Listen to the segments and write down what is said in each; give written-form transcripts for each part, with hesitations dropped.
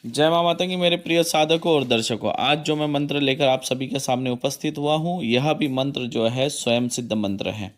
जय माँ माता की मेरे प्रिय साधकों और दर्शकों, आज जो मैं मंत्र लेकर आप सभी के सामने उपस्थित हुआ हूँ, यह भी मंत्र जो है स्वयं सिद्ध मंत्र है।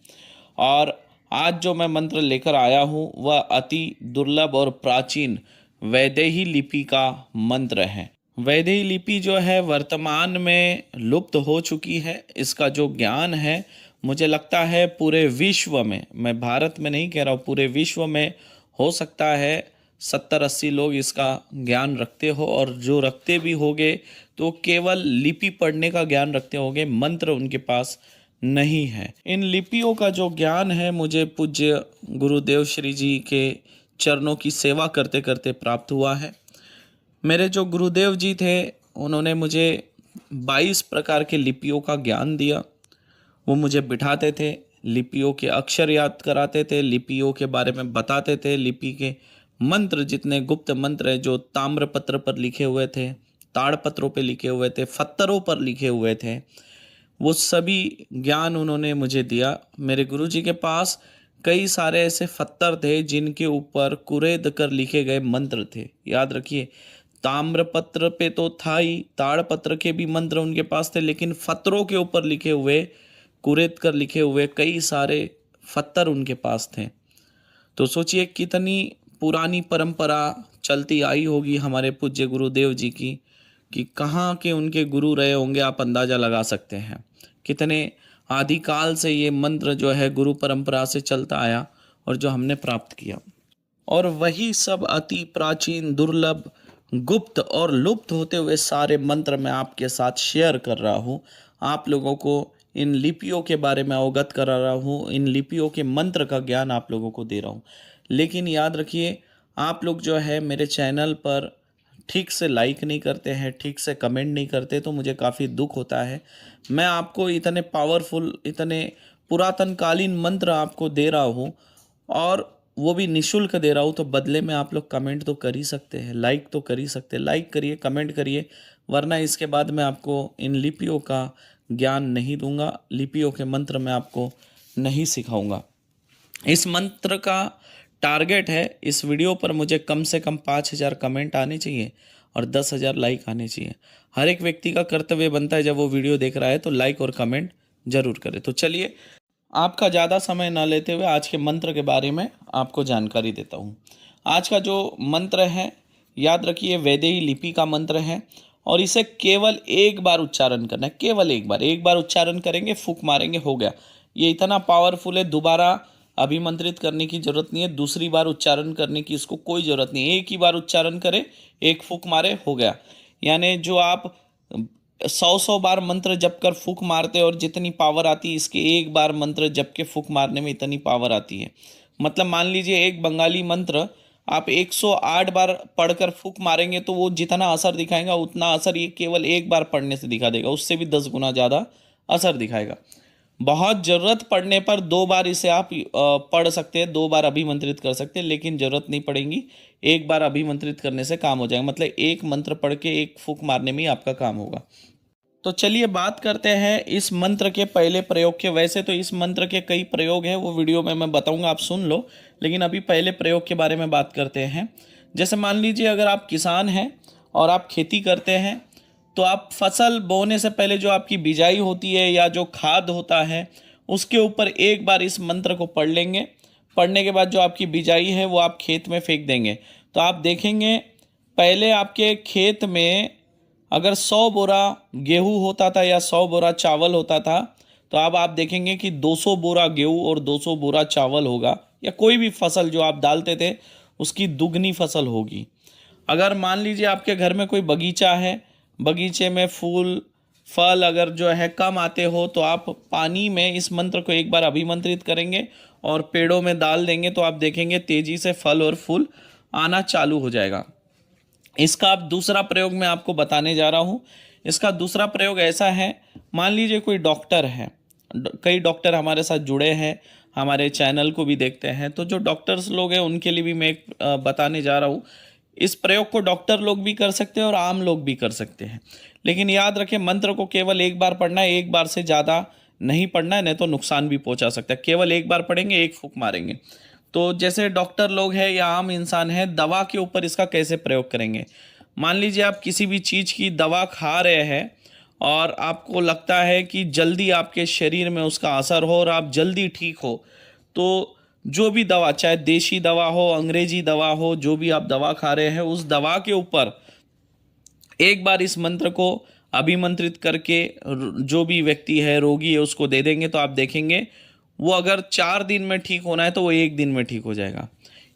और आज जो मैं मंत्र लेकर आया हूँ वह अति दुर्लभ और प्राचीन वैदेही लिपि का मंत्र है। वैदेही लिपि जो है वर्तमान में लुप्त हो चुकी है। इसका जो ज्ञान है, मुझे लगता है पूरे विश्व में, मैं भारत में नहीं कह रहा हूँ, पूरे विश्व में हो सकता है 70-80 लोग इसका ज्ञान रखते हो, और जो रखते भी होंगे तो केवल लिपि पढ़ने का ज्ञान रखते होंगे, मंत्र उनके पास नहीं है। इन लिपियों का जो ज्ञान है मुझे पूज्य गुरुदेव श्री जी के चरणों की सेवा करते करते प्राप्त हुआ है। मेरे जो गुरुदेव जी थे, उन्होंने मुझे 22 प्रकार के लिपियों का ज्ञान दिया। वो मुझे बिठाते थे, लिपियों के अक्षर याद कराते थे, लिपियों के बारे में बताते थे, लिपि के मंत्र, जितने गुप्त मंत्र हैं जो ताम्रपत्र पर लिखे हुए थे, ताड़पत्रों पे लिखे हुए थे, पत्थरों पर लिखे हुए थे, वो सभी ज्ञान उन्होंने मुझे दिया। मेरे गुरुजी के पास कई सारे ऐसे पत्थर थे जिनके ऊपर कुरेद कर लिखे गए मंत्र थे। याद रखिए, ताम्रपत्र पे तो था ही, ताड़पत्र के भी मंत्र उनके पास थे, लेकिन पत्थरों के ऊपर लिखे हुए, कुरेद कर लिखे हुए कई सारे पत्थर उनके पास थे। तो सोचिए कितनी पुरानी परंपरा चलती आई होगी हमारे पूज्य गुरुदेव जी की, कि कहाँ के उनके गुरु रहे होंगे, आप अंदाज़ा लगा सकते हैं। कितने आदिकाल से ये मंत्र जो है गुरु परंपरा से चलता आया और जो हमने प्राप्त किया। और वही सब अति प्राचीन, दुर्लभ, गुप्त और लुप्त होते हुए सारे मंत्र मैं आपके साथ शेयर कर रहा हूँ। आप लोगों को इन लिपियों के बारे में अवगत करा रहा हूँ, इन लिपियों के मंत्र का ज्ञान आप लोगों को दे रहा हूँ। लेकिन याद रखिए, आप लोग जो है मेरे चैनल पर ठीक से लाइक नहीं करते हैं, ठीक से कमेंट नहीं करते, तो मुझे काफ़ी दुख होता है। मैं आपको इतने पावरफुल, इतने पुरातन कालीन मंत्र आपको दे रहा हूँ, और वो भी निशुल्क दे रहा हूँ, तो बदले में आप लोग कमेंट तो कर ही सकते हैं, लाइक तो कर ही सकते हैं। लाइक करिए, कमेंट करिए, वरना इसके बाद मैं आपको इन लिपियों का ज्ञान नहीं दूंगा, लिपियों के मंत्र मैं आपको नहीं सिखाऊंगा। इस मंत्र का टारगेट है, इस वीडियो पर मुझे कम से कम 5,000 कमेंट आने चाहिए और 10,000 लाइक आने चाहिए। हर एक व्यक्ति का कर्तव्य बनता है, जब वो वीडियो देख रहा है तो लाइक और कमेंट जरूर करे। तो चलिए, आपका ज़्यादा समय ना लेते हुए आज के मंत्र के बारे में आपको जानकारी देता हूँ। आज का जो मंत्र है, याद रखिए, वैदेही लिपि का मंत्र है, और इसे केवल एक बार उच्चारण करना है। केवल एक बार उच्चारण करेंगे, फूंक मारेंगे, हो गया। ये इतना पावरफुल है, दोबारा अभिमंत्रित करने की जरूरत नहीं है, दूसरी बार उच्चारण करने की इसको कोई ज़रूरत नहीं है। एक ही बार उच्चारण करें, एक फूंक मारे, हो गया। यानी जो आप 100 बार मंत्र जप कर फूंक मारते हैं और जितनी पावर आती है, इसके एक बार मंत्र जप के फूंक मारने में इतनी पावर आती है। मतलब मान लीजिए एक बंगाली मंत्र आप 108 बार पढ़कर फूंक मारेंगे तो वो जितना असर दिखाएगा उतना असर ये केवल एक बार पढ़ने से दिखा देगा, उससे भी 10 गुना ज़्यादा असर दिखाएगा। बहुत ज़रूरत पड़ने पर 2 बार इसे आप पढ़ सकते हैं, 2 बार अभिमंत्रित कर सकते हैं, लेकिन ज़रूरत नहीं पड़ेगी। एक बार अभिमंत्रित करने से काम हो जाएगा, मतलब एक मंत्र पढ़ के एक फूंक मारने में ही आपका काम होगा। तो चलिए बात करते हैं इस मंत्र के पहले प्रयोग के। वैसे तो इस मंत्र के कई प्रयोग हैं, वो वीडियो में मैं बताऊंगा, आप सुन लो, लेकिन अभी पहले प्रयोग के बारे में बात करते हैं। जैसे मान लीजिए अगर आप किसान हैं और आप खेती करते हैं, तो आप फसल बोने से पहले जो आपकी बिजाई होती है या जो खाद होता है, उसके ऊपर एक बार इस मंत्र को पढ़ लेंगे। पढ़ने के बाद जो आपकी बिजाई है वो आप खेत में फेंक देंगे। तो आप देखेंगे, पहले आपके खेत में अगर 100 बोरा गेहूँ होता था या 100 बोरा चावल होता था, तो अब आप देखेंगे कि 200 बोरा गेहूँ और 200 बोरा चावल होगा, या कोई भी फसल जो आप डालते थे उसकी दुगनी फसल होगी। अगर मान लीजिए आपके घर में कोई बगीचा है, बगीचे में फूल फल अगर जो है कम आते हो, तो आप पानी में इस मंत्र को एक बार अभिमंत्रित करेंगे और पेड़ों में डाल देंगे, तो आप देखेंगे तेजी से फल और फूल आना चालू हो जाएगा। इसका अब दूसरा प्रयोग मैं आपको बताने जा रहा हूँ। इसका दूसरा प्रयोग ऐसा है, मान लीजिए कोई डॉक्टर है, कई डॉक्टर हमारे साथ जुड़े हैं, हमारे चैनल को भी देखते हैं, तो जो डॉक्टर्स लोग हैं उनके लिए भी मैं एक बताने जा रहा हूँ। इस प्रयोग को डॉक्टर लोग भी कर सकते हैं और आम लोग भी कर सकते हैं, लेकिन याद रखें मंत्र को केवल एक बार पढ़ना है, एक बार से ज़्यादा नहीं पढ़ना है, नहीं तो नुकसान भी पहुंचा सकता है। केवल एक बार पढ़ेंगे, एक फूंक मारेंगे। तो जैसे डॉक्टर लोग हैं या आम इंसान है, दवा के ऊपर इसका कैसे प्रयोग करेंगे। मान लीजिए आप किसी भी चीज़ की दवा खा रहे हैं और आपको लगता है कि जल्दी आपके शरीर में उसका असर हो और आप जल्दी ठीक हो, तो जो भी दवा, चाहे देशी दवा हो, अंग्रेजी दवा हो, जो भी आप दवा खा रहे हैं, उस दवा के ऊपर एक बार इस मंत्र को अभिमंत्रित करके जो भी व्यक्ति है, रोगी है, उसको दे देंगे तो आप देखेंगे वो अगर 4 दिन में ठीक होना है तो वो 1 दिन में ठीक हो जाएगा।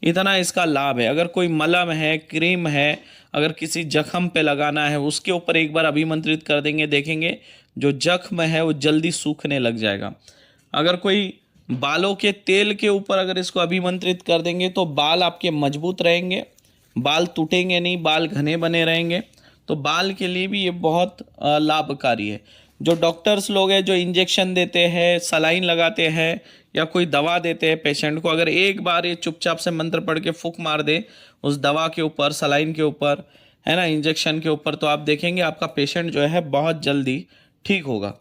इतना इसका लाभ है। अगर कोई मलम है, क्रीम है, अगर किसी जख्म पे लगाना है, उसके ऊपर एक बार अभिमंत्रित कर देंगे, देखेंगे जो जख्म है वो जल्दी सूखने लग जाएगा। अगर कोई बालों के तेल के ऊपर अगर इसको अभिमंत्रित कर देंगे तो बाल आपके मजबूत रहेंगे, बाल टूटेंगे नहीं, बाल घने बने रहेंगे। तो बाल के लिए भी ये बहुत लाभकारी है। जो डॉक्टर्स लोग हैं जो इंजेक्शन देते हैं, सलाइन लगाते हैं या कोई दवा देते हैं पेशेंट को, अगर एक बार ये चुपचाप से मंत्र पढ़ के फूंक मार दे उस दवा के ऊपर, सलाइन के ऊपर, है ना, इंजेक्शन के ऊपर, तो आप देखेंगे आपका पेशेंट जो है बहुत जल्दी ठीक होगा।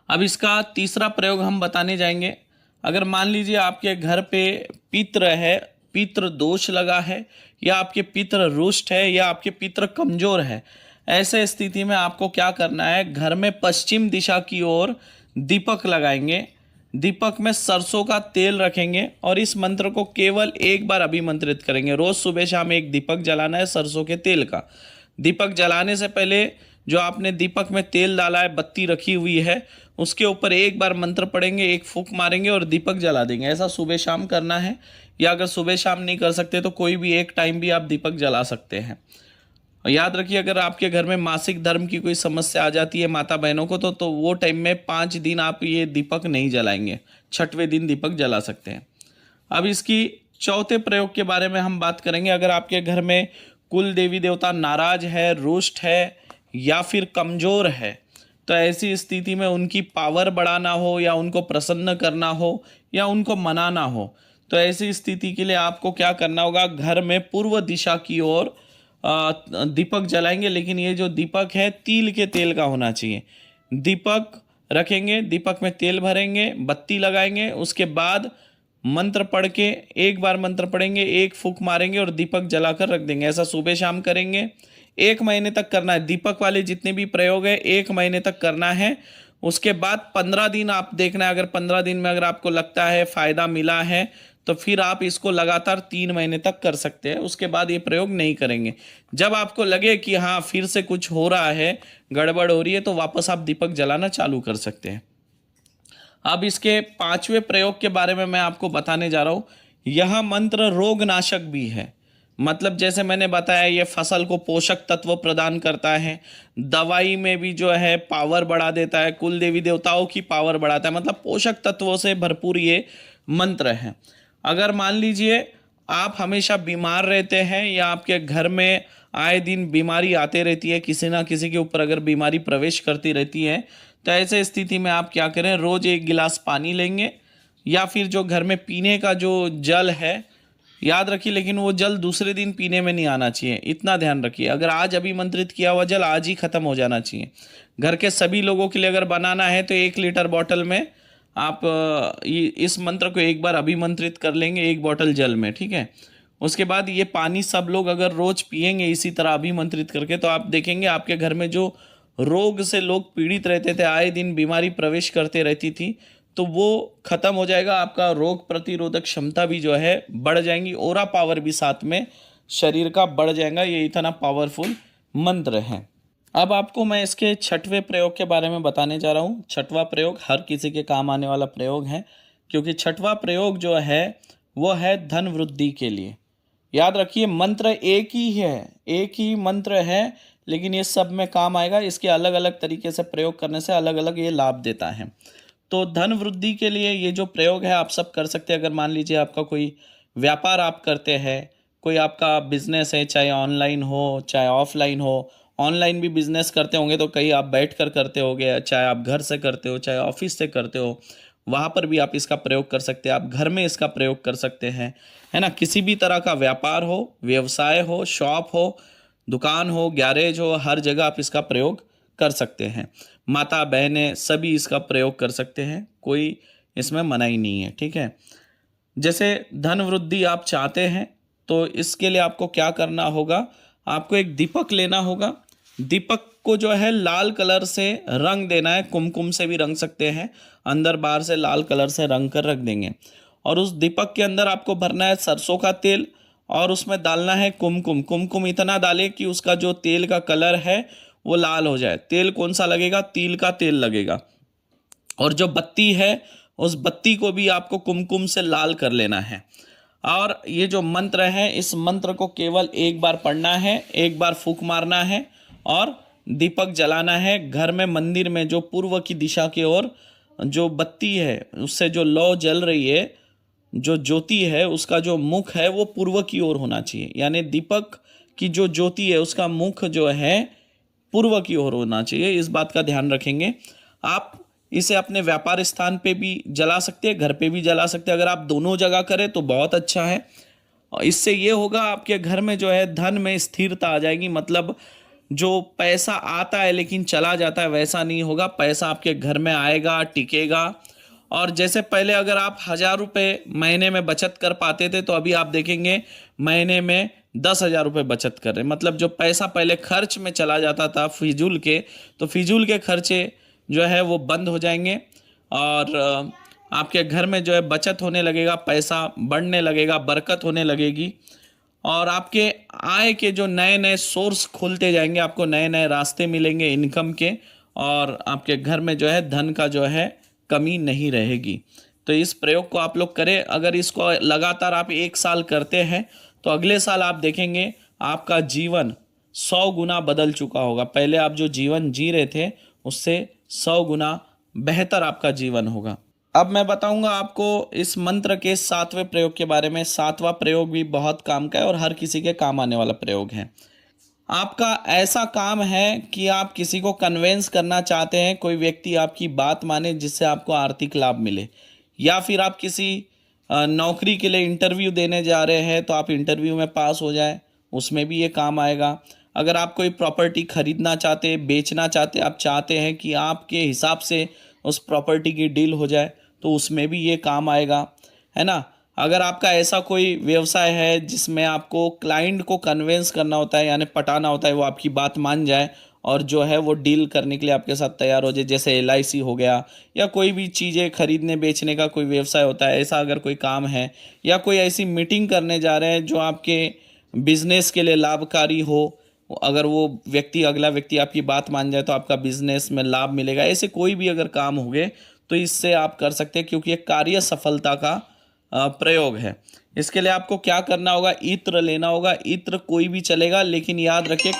अब इसका तीसरा प्रयोग हम बताने जाएंगे। अगर मान लीजिए आपके घर पे पित्र है, पित्र दोष लगा है, या आपके पित्र रुष्ट है, या आपके पित्र कमजोर है, ऐसे स्थिति में आपको क्या करना है, घर में पश्चिम दिशा की ओर दीपक लगाएंगे, दीपक में सरसों का तेल रखेंगे और इस मंत्र को केवल एक बार अभिमंत्रित करेंगे। रोज सुबह शाम एक दीपक जलाना है सरसों के तेल का। दीपक जलाने से पहले जो आपने दीपक में तेल डाला है, बत्ती रखी हुई है, उसके ऊपर एक बार मंत्र पढ़ेंगे, एक फूंक मारेंगे और दीपक जला देंगे। ऐसा सुबह शाम करना है, या अगर सुबह शाम नहीं कर सकते तो कोई भी एक टाइम भी आप दीपक जला सकते हैं। और याद रखिए, अगर आपके घर में मासिक धर्म की कोई समस्या आ जाती है माता बहनों को, तो वो टाइम में 5 दिन आप ये दीपक नहीं जलाएंगे, 6वें दिन दीपक जला सकते हैं। अब इसकी चौथे प्रयोग के बारे में हम बात करेंगे। अगर आपके घर में कुल देवी देवता नाराज है, रुष्ट है या फिर कमज़ोर है, तो ऐसी स्थिति में उनकी पावर बढ़ाना हो या उनको प्रसन्न करना हो या उनको मनाना हो, तो ऐसी स्थिति के लिए आपको क्या करना होगा, घर में पूर्व दिशा की ओर दीपक जलाएंगे। लेकिन ये जो दीपक है तिल के तेल का होना चाहिए। दीपक रखेंगे, दीपक में तेल भरेंगे, बत्ती लगाएंगे, उसके बाद मंत्र पढ़ के एक बार मंत्र पढ़ेंगे, एक फूंक मारेंगे और दीपक जलाकर रख देंगे। ऐसा सुबह शाम करेंगे, 1 महीने तक करना है। दीपक वाले जितने भी प्रयोग है 1 महीने तक करना है। उसके बाद 15 दिन आप देखना है, अगर 15 दिन में अगर आपको लगता है फ़ायदा मिला है तो फिर आप इसको लगातार 3 महीने तक कर सकते हैं। उसके बाद ये प्रयोग नहीं करेंगे। जब आपको लगे कि हाँ फिर से कुछ हो रहा है, गड़बड़ हो रही है, तो वापस आप दीपक जलाना चालू कर सकते हैं। अब इसके 5वें प्रयोग के बारे में मैं आपको बताने जा रहा हूँ। यह मंत्र रोगनाशक भी है। मतलब जैसे मैंने बताया, ये फसल को पोषक तत्व प्रदान करता है, दवाई में भी जो है पावर बढ़ा देता है, कुल देवी देवताओं की पावर बढ़ाता है, मतलब पोषक तत्वों से भरपूर ये मंत्र है। अगर मान लीजिए आप हमेशा बीमार रहते हैं या आपके घर में आए दिन बीमारी आते रहती है, किसी ना किसी के ऊपर अगर बीमारी प्रवेश करती रहती है, तो ऐसे स्थिति में आप क्या करें, रोज़ 1 गिलास पानी लेंगे, या फिर जो घर में पीने का जो जल है, याद रखिए, लेकिन वो जल दूसरे दिन पीने में नहीं आना चाहिए, इतना ध्यान रखिए। अगर आज अभिमंत्रित किया हुआ जल आज ही ख़त्म हो जाना चाहिए। घर के सभी लोगों के लिए अगर बनाना है तो 1 लीटर बॉटल में आप इस मंत्र को एक बार अभिमंत्रित कर लेंगे 1 बॉटल जल में, ठीक है। उसके बाद ये पानी सब लोग अगर रोज़ पिएंगे इसी तरह अभिमंत्रित करके, तो आप देखेंगे आपके घर में जो रोग से लोग पीड़ित रहते थे, आए दिन बीमारी प्रवेश करते रहती थी, तो वो खत्म हो जाएगा। आपका रोग प्रतिरोधक क्षमता भी जो है बढ़ जाएंगी, ओरा पावर भी साथ में शरीर का बढ़ जाएगा। ये इतना पावरफुल मंत्र है। अब आपको मैं इसके 6वें प्रयोग के बारे में बताने जा रहा हूँ। 6वां प्रयोग हर किसी के काम आने वाला प्रयोग है, क्योंकि 6वां प्रयोग जो है वो है धन वृद्धि के लिए। याद रखिए, मंत्र एक ही है, एक ही मंत्र है, लेकिन ये सब में काम आएगा। इसके अलग अलग तरीके से प्रयोग करने से अलग अलग ये लाभ देता है। तो धन वृद्धि के लिए ये जो प्रयोग है आप सब कर सकते हैं। अगर मान लीजिए आपका कोई व्यापार आप करते हैं, कोई आपका बिजनेस है, चाहे ऑनलाइन हो चाहे ऑफलाइन हो, ऑनलाइन भी बिजनेस करते होंगे तो कहीं आप बैठ कर करते होंगे, चाहे आप घर से करते हो चाहे ऑफिस से करते हो, वहाँ पर भी आप इसका प्रयोग कर सकते हैं। आप घर में इसका प्रयोग कर सकते हैं, है ना। किसी भी तरह का व्यापार हो, व्यवसाय हो, शॉप हो, दुकान हो, गैरेज हो, हर जगह आप इसका प्रयोग कर सकते हैं। माता बहनें सभी इसका प्रयोग कर सकते हैं, कोई इसमें मनाही नहीं है, ठीक है। जैसे धन वृद्धि आप चाहते हैं तो इसके लिए आपको क्या करना होगा, आपको एक दीपक लेना होगा। दीपक को जो है लाल कलर से रंग देना है, कुमकुम से भी रंग सकते हैं, अंदर बाहर से लाल कलर से रंग कर रख देंगे। और उस दीपक के अंदर आपको भरना है सरसों का तेल और उसमें डालना है कुमकुम। कुमकुम इतना डालें कि उसका जो तेल का कलर है वो लाल हो जाए। तेल कौन सा लगेगा? तिल का तेल लगेगा। और जो बत्ती है उस बत्ती को भी आपको कुमकुम से लाल कर लेना है। और ये जो मंत्र है इस मंत्र को केवल एक बार पढ़ना है, एक बार फूंक मारना है और दीपक जलाना है। घर में मंदिर में जो पूर्व की दिशा की ओर जो बत्ती है उससे जो लौ जल रही है, जो ज्योति है उसका जो मुख है वो पूर्व की ओर होना चाहिए। यानी दीपक की जो ज्योति है उसका मुख जो है पूर्व की ओर होना चाहिए। इस बात का ध्यान रखेंगे। आप इसे अपने व्यापार स्थान पे भी जला सकते हैं, घर पे भी जला सकते हैं। अगर आप दोनों जगह करें तो बहुत अच्छा है। और इससे ये होगा आपके घर में जो है धन में स्थिरता आ जाएगी। मतलब जो पैसा आता है लेकिन चला जाता है वैसा नहीं होगा। पैसा आपके घर में आएगा, टिकेगा। और जैसे पहले अगर आप 1,000 रुपये महीने में बचत कर पाते थे तो अभी आप देखेंगे महीने में 10,000 रुपये बचत कर रहे हैं। मतलब जो पैसा पहले खर्च में चला जाता था फिजूल के, तो फिजूल के खर्चे जो है वो बंद हो जाएंगे और आपके घर में जो है बचत होने लगेगा, पैसा बढ़ने लगेगा, बरकत होने लगेगी। और आपके आय के जो नए नए सोर्स खुलते जाएंगे, आपको नए नए रास्ते मिलेंगे इनकम के। और आपके घर में जो है धन का जो है कमी नहीं रहेगी। तो इस प्रयोग को आप लोग करें। अगर इसको लगातार आप 1 साल करते हैं तो अगले साल आप देखेंगे आपका जीवन 100 गुना बदल चुका होगा। पहले आप जो जीवन जी रहे थे उससे 100 गुना बेहतर आपका जीवन होगा। अब मैं बताऊंगा आपको इस मंत्र के 7वें प्रयोग के बारे में। 7वां प्रयोग भी बहुत काम का है और हर किसी के काम आने वाला प्रयोग है। आपका ऐसा काम है कि आप किसी को कन्वेंस करना चाहते हैं, कोई व्यक्ति आपकी बात माने जिससे आपको आर्थिक लाभ मिले। या फिर आप किसी नौकरी के लिए इंटरव्यू देने जा रहे हैं तो आप इंटरव्यू में पास हो जाए, उसमें भी ये काम आएगा। अगर आप कोई प्रॉपर्टी खरीदना चाहते हैं, बेचना चाहते हैं, आप चाहते हैं कि आपके हिसाब से उस प्रॉपर्टी की डील हो जाए तो उसमें भी ये काम आएगा, है ना। अगर आपका ऐसा कोई व्यवसाय है जिसमें आपको क्लाइंट को कन्वेंस करना होता है, यानी पटाना होता है, वो आपकी बात मान जाए और जो है वो डील करने के लिए आपके साथ तैयार हो जाए, जैसे LIC हो गया या कोई भी चीज़ें खरीदने बेचने का कोई व्यवसाय होता है, ऐसा अगर कोई काम है या कोई ऐसी मीटिंग करने जा रहे हैं जो आपके बिजनेस के लिए लाभकारी हो, अगर वो व्यक्ति अगला व्यक्ति आपकी बात मान जाए तो आपका बिजनेस में लाभ मिलेगा। ऐसे कोई भी अगर काम हो गए तो इससे आप कर सकते हैं, क्योंकि ये कार्य सफलता का प्रयोग है। इसके लिए आपको क्या करना होगा? इत्र लेना होगा। इत्र कोई भी चलेगा, लेकिन याद रखिए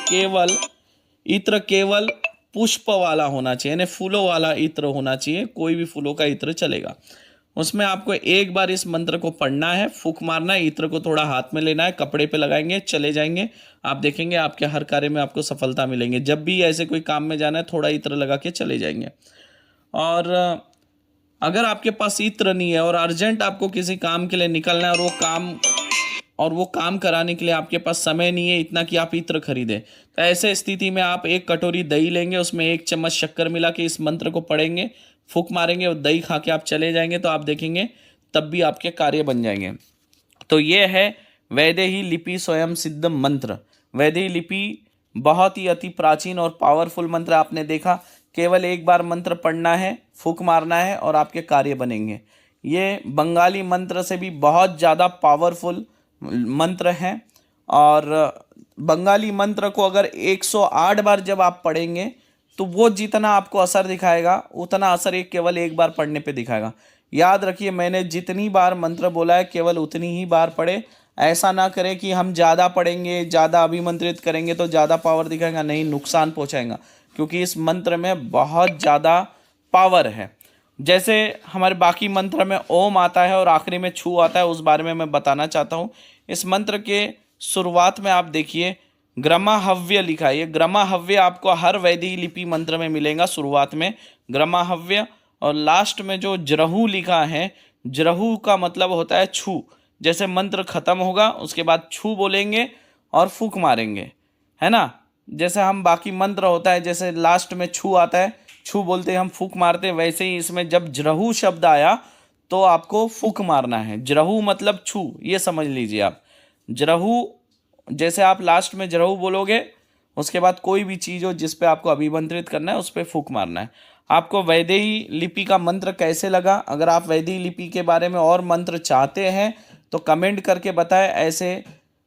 इत्र केवल पुष्प वाला होना चाहिए, यानी फूलों वाला इत्र होना चाहिए। कोई भी फूलों का इत्र चलेगा। उसमें आपको एक बार इस मंत्र को पढ़ना है, फूंक मारना है, इत्र को थोड़ा हाथ में लेना है, कपड़े पे लगाएंगे, चले जाएंगे। आप देखेंगे आपके हर कार्य में आपको सफलता मिलेंगे। जब भी ऐसे कोई काम में जाना है थोड़ा इत्र लगा के चले जाएंगे। और अगर आपके पास इत्र नहीं है और अर्जेंट आपको किसी काम के लिए निकलना है और वो काम कराने के लिए आपके पास समय नहीं है इतना कि आप इत्र खरीदें, तो ऐसे स्थिति में आप 1 कटोरी दही लेंगे, उसमें 1 चम्मच शक्कर मिला के इस मंत्र को पढ़ेंगे, फूंक मारेंगे और दही खा के आप चले जाएंगे तो आप देखेंगे तब भी आपके कार्य बन जाएंगे। तो ये है वैदेही लिपि स्वयं सिद्ध मंत्र। वैदेही लिपि बहुत ही अति प्राचीन और पावरफुल मंत्र। आपने देखा, केवल एक बार मंत्र पढ़ना है, फूंक मारना है और आपके कार्य बनेंगे। ये बंगाली मंत्र से भी बहुत ज़्यादा पावरफुल मंत्र है। और बंगाली मंत्र को अगर 108 बार जब आप पढ़ेंगे तो वो जितना आपको असर दिखाएगा उतना असर केवल एक बार पढ़ने पे दिखाएगा। याद रखिए, मैंने जितनी बार मंत्र बोला है केवल उतनी ही बार पढ़े। ऐसा ना करें कि हम ज़्यादा पढ़ेंगे, ज़्यादा अभिमंत्रित करेंगे तो ज़्यादा पावर दिखाएगा, नहीं, नुकसान पहुँचाएगा। क्योंकि इस मंत्र में बहुत ज़्यादा पावर है। जैसे हमारे बाकी मंत्र में ओम आता है और आखिरी में छू आता है, उस बारे में मैं बताना चाहता हूँ। इस मंत्र के शुरुआत में आप देखिए ग्रमाहव्य लिखा है। ये ग्रमाहव्य आपको हर वैदिक लिपि मंत्र में मिलेगा। शुरुआत में ग्रमाहव्य और लास्ट में जो जरहू लिखा है, जरहू का मतलब होता है छू। जैसे मंत्र खत्म होगा उसके बाद छू बोलेंगे और फूंक मारेंगे, है ना। जैसे हम बाकी मंत्र होता है, जैसे लास्ट में छू आता है, छू बोलते हैं हम, फूंक मारते हैं, वैसे ही इसमें जब जरहू शब्द आया तो आपको फूंक मारना है। जरहू मतलब छू, ये समझ लीजिए आप। जरहू जैसे आप लास्ट में जरूर बोलोगे, उसके बाद कोई भी चीज़ हो जिस पे आपको अभिमंत्रित करना है उस पर फूंक मारना है। आपको वैदेही लिपि का मंत्र कैसे लगा? अगर आप वैदेही लिपि के बारे में और मंत्र चाहते हैं तो कमेंट करके बताएं। ऐसे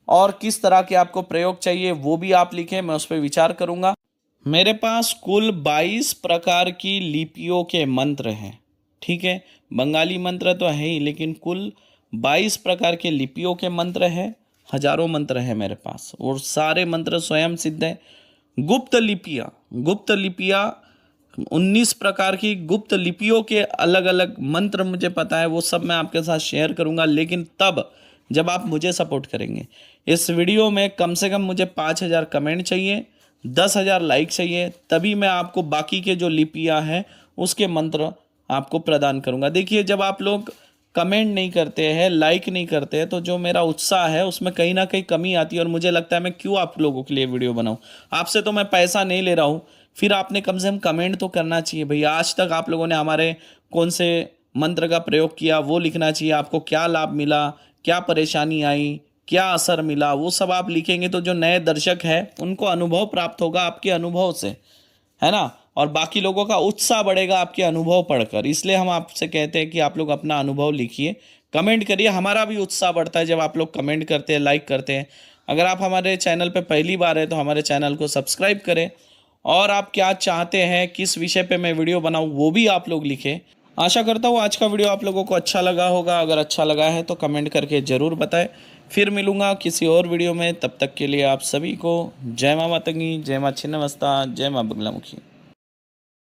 और किस तरह के आपको प्रयोग चाहिए वो भी आप लिखें, मैं उस पर विचार करूँगा। मेरे पास कुल 22 प्रकार की लिपियों के मंत्र हैं, ठीक है। बंगाली मंत्र तो है ही, लेकिन कुल 22 प्रकार के लिपियों के मंत्र हैं। हजारों मंत्र हैं मेरे पास और सारे मंत्र स्वयं सिद्ध है। गुप्त लिपियाँ 19 प्रकार की गुप्त लिपियों के अलग अलग मंत्र मुझे पता है, वो सब मैं आपके साथ शेयर करूंगा, लेकिन तब जब आप मुझे सपोर्ट करेंगे। इस वीडियो में कम से कम मुझे 5000 कमेंट चाहिए, 10,000 लाइक चाहिए, तभी मैं आपको बाकी के जो लिपियाँ हैं उसके मंत्र आपको प्रदान करूंगा। देखिए, जब आप लोग कमेंट नहीं करते हैं, लाइक नहीं करते हैं, तो जो मेरा उत्साह है उसमें कहीं ना कहीं कमी आती है और मुझे लगता है मैं क्यों आप लोगों के लिए वीडियो बनाऊं। आपसे तो मैं पैसा नहीं ले रहा हूं, फिर आपने कम से कम कमेंट तो करना चाहिए भैया। आज तक आप लोगों ने हमारे कौन से मंत्र का प्रयोग किया वो लिखना चाहिए। आपको क्या लाभ मिला, क्या परेशानी आई, क्या असर मिला, वो सब आप लिखेंगे तो जो नए दर्शक हैं उनको अनुभव प्राप्त होगा आपके अनुभव से, है ना। और बाकी लोगों का उत्साह बढ़ेगा आपके अनुभव पढ़कर। इसलिए हम आपसे कहते हैं कि आप लोग अपना अनुभव लिखिए, कमेंट करिए। हमारा भी उत्साह बढ़ता है जब आप लोग कमेंट करते हैं, लाइक करते हैं। अगर आप हमारे चैनल पर पहली बार है तो हमारे चैनल को सब्सक्राइब करें, और आप क्या चाहते हैं, किस विषय पे मैं वीडियो बनाऊं, वो भी आप लोग लिखें। आशा करता हूँ आज का वीडियो आप लोगों को अच्छा लगा होगा। अगर अच्छा लगा है तो कमेंट करके ज़रूर बताएं। फिर मिलूँगा किसी और वीडियो में, तब तक के लिए आप सभी को जय माँ मातंगी, जय माँ छिन्नमस्ता, जय माँ बगलामुखी।